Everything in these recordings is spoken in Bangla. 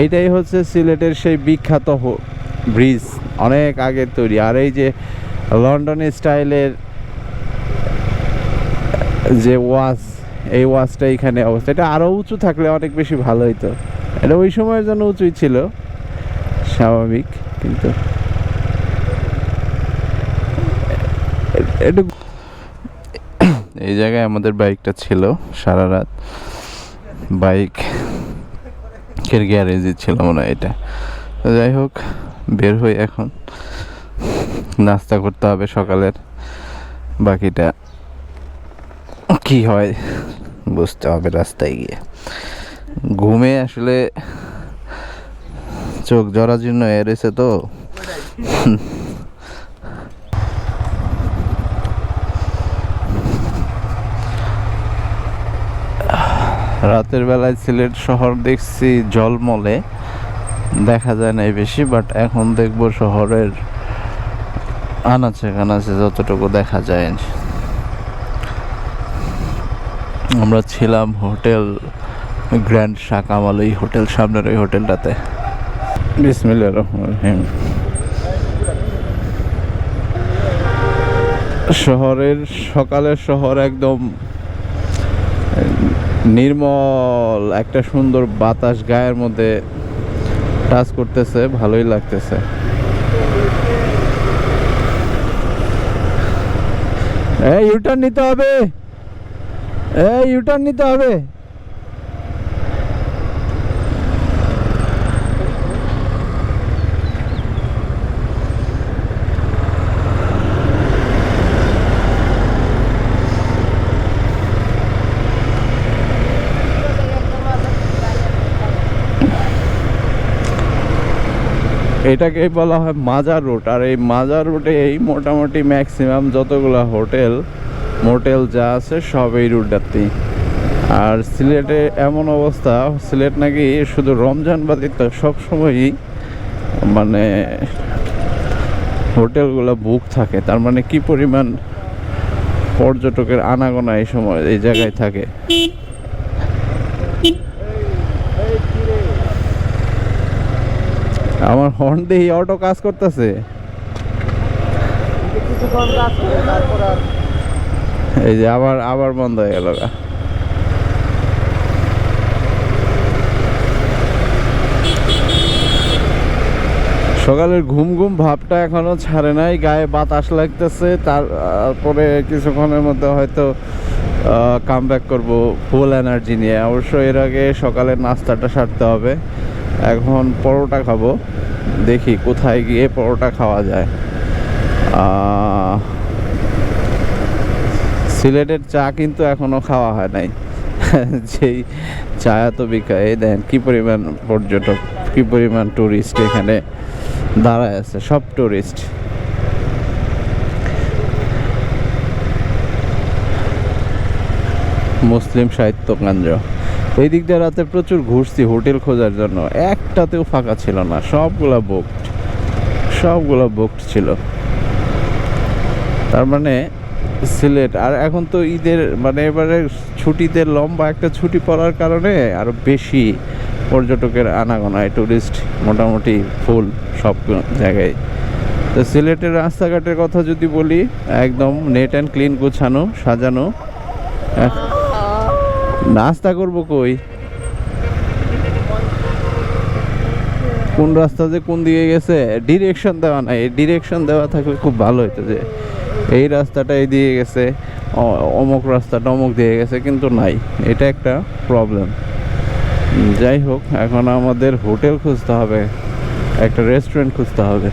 এইটাই হচ্ছে সিলেটের সেই বিখ্যাত ব্রিজ, অনেক আগের তৈরি। আর এই যে লন্ডন স্টাইলের যে ওয়াচ, এই ওয়াচটা এখানে অবস্থা, এটা আরও উঁচু থাকলে অনেক বেশি ভালো হইতো। এটা ওই সময়ের জন্য উঁচুই ছিল, স্বাভাবিক। কিন্তু একটু এই জায়গায় আমাদের বাইকটা ছিল সারা রাত, বাইকের গ্যারেজে ছিল মনে হয় এটা। তো যাই হোক, বের হই এখন, নাস্তা করতে হবে সকালের। বাকিটা কি হয় বুঝতে হবে রাস্তায় গিয়ে। ঘুমে আসলে চোখ জরাজীর্ণ হয়ে রয়েছে তো। রাতের বেলায় সিলেট শহর দেখছি জলমলে, দেখা যায় নাই বেশি, বাট এখন দেখবো শহরের আনাচে কানাচে যতটুকু দেখা যায়। আমরা ছিলাম হোটেল গ্র্যান্ড শাহ কামাল, ওই হোটেল সামনের ওই হোটেলটাতে। বিসমিল্লাহির রহমানির রহিম। শহরের সকালের শহর একদম নির্মল, একটা সুন্দর বাতাস গায়ের মধ্যে টাচ করতেছে, ভালোই লাগতেছে। এই ইউটার্ন নিতে হবে, এই ইউটার্ন নিতে হবে। এটাকেই বলা হয় মাজার রোড। আর এই মাজার রোডে এই মোটামুটি ম্যাক্সিমাম যতগুলো হোটেল মোটেল যা আছে সব এই রুটটাতেই। আর সিলেটে এমন অবস্থা, সিলেট নাকি শুধু রমজান ব্যতীত সবসময়ই মানে হোটেলগুলো বুক থাকে। তার মানে কি পরিমাণ পর্যটকের আনাগোনা এই সময় এই জায়গায় থাকে। আমার হর্ন দিয়ে অটো কাজ করতেছে, এই যে আবার আবার বন্ধ হয়ে গেল। সকালের ঘুম ঘুম ভাবটা এখনো ছাড়ে নাই, গায়ে বাতাস লাগতেছে। তারপরে কিছুক্ষণের মধ্যে হয়তো কাম ব্যাক করবো ফুল এনার্জি নিয়ে। অবশ্য এর আগে সকালের নাস্তাটা সারতে হবে। এখন পরোটা খাবো, দেখি কোথায় গিয়ে পরোটা খাওয়া যায়। সিলেটের চা কিন্তু এখনো খাওয়া হয় নাই। যেই চা এত বিকায়, এই দেন কি পরিমাণ পর্যটক, কি পরিমাণ টুরিস্ট এখানে দাঁড়ায় আছে, সব টুরিস্ট। মুসলিম সাহিত্য কেন্দ্র এই দিক দিয়ে রাতে প্রচুর ঘুরছি হোটেল খোঁজার জন্য, একটাতেও ফাঁকা ছিল না, সবগুলা বুকড ছিল। তার মানে সিলেট, আর এখন তো ঈদের মানে এবারে ছুটিতে লম্বা একটা ছুটি পড়ার কারণে আরো বেশি পর্যটকের আনাগোনায়, টুরিস্ট মোটামুটি ফুল সব জায়গায়। তো সিলেটের রাস্তাঘাটের কথা যদি বলি, একদম নেট অ্যান্ড ক্লিন, গুছানো সাজানো। নাস্তা করবো কই, কোন রাস্তা যে কোন দিকে গেছে ডিরেকশন দেওয়া নাই। ডিরেকশন দেওয়া থাকলে খুব ভালো হতো, যে এই রাস্তাটা এই দিয়ে গেছে, অমুক রাস্তাটা অমুক দিয়ে গেছে, কিন্তু নাই। এটা একটা প্রবলেম। যাই হোক, এখন আমাদের হোটেল খুঁজতে হবে, একটা রেস্টুরেন্ট খুঁজতে হবে।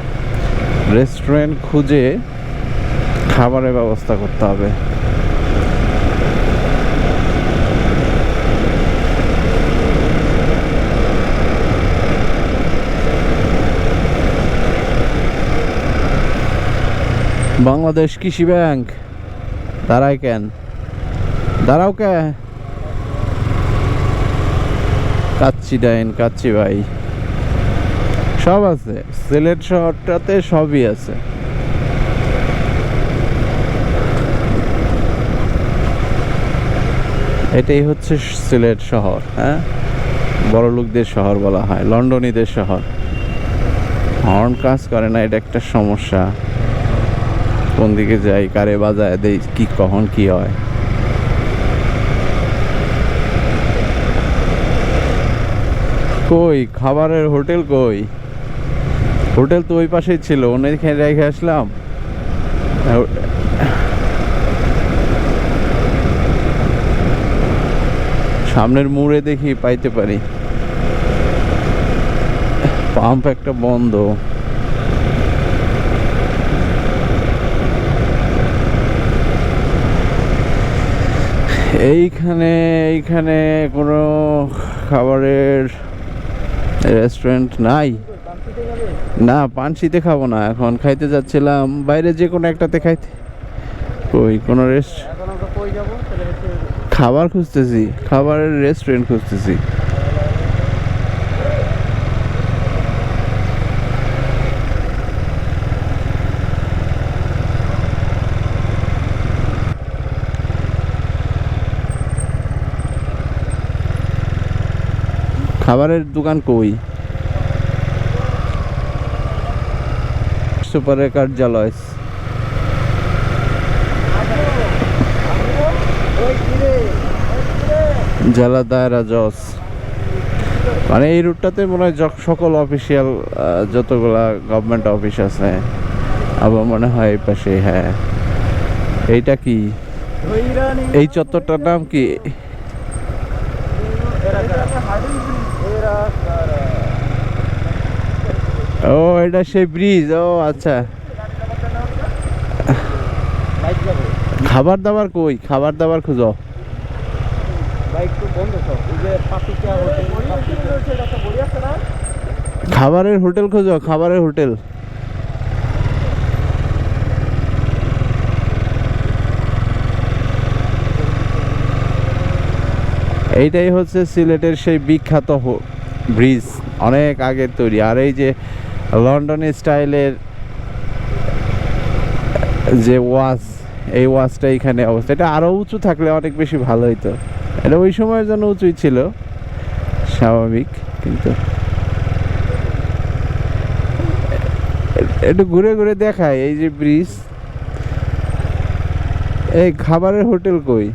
রেস্টুরেন্ট খুঁজে খাবারের ব্যবস্থা করতে হবে। বাংলাদেশ কৃষি ব্যাংক দাঁড়ায় কেন, দাঁড়াও কে, কাচ্চি ডাইন, কাচ্চি ভাই, সব আছে সিলেট শহরটাতে, সবই আছে। এটাই হচ্ছে সিলেট শহর। হ্যাঁ, বড় লোকদের শহর বলা হয়, লন্ডনীদের শহর। হর্ন কাজ করে না, এটা একটা সমস্যা। কোন দিকে যাই, কারে বাজায় দেই, কি কখন কি হয়। কই খাবারের হোটেল কই? হোটেল তো ওই পাশেই ছিল, অনেকখানে রেখে আসলাম। সামনের মোড়ে দেখি পাইতে পারি। পাম্প একটা বন্ধ। এইখানে কোনো খাবারের রেস্টুরেন্ট নাই। না, পানশিতে খাবো না, এখন খাইতে যাচ্ছিলাম বাইরে যে কোনো একটাতে খাইতে। ওই কোনো খাবার খুঁজতেছি, খাবারের রেস্টুরেন্ট খুঁজতেছি। খাবারের দোকান কই? সুপারের কার্যালয়। জেলা দায়রা জজ। মানে এই রুটটাতে মনে হয় সকল অফিসিয়াল যতগুলা গভর্নমেন্ট অফিস আছে, আবার মনে হয় এই পাশে। হ্যাঁ, এইটা কি, এই চত্বরটার নাম কি? ও, এটা সেই ব্রিজ। ও আচ্ছা। খাবার দাবার কই? খাবার দাবার খুঁজো। খাবারের হোটেল খুঁজো, খাবারের হোটেল। এইটাই হচ্ছে সিলেটের সেই বিখ্যাত ব্রিজ, অনেক আগের তৈরি। আর এই যে লন্ডন স্টাইলের যে ওয়াচ, এই ওয়াচটা এখানে অবস্থা। এটা আরো উঁচু থাকলে অনেক বেশি ভালো হইতো। এটা ওই সময়ের জন্য উঁচুই ছিল, স্বাভাবিক। কিন্তু একটু ঘুরে ঘুরে দেখায় এই যে ব্রিজ। এই খাবারের হোটেল কই?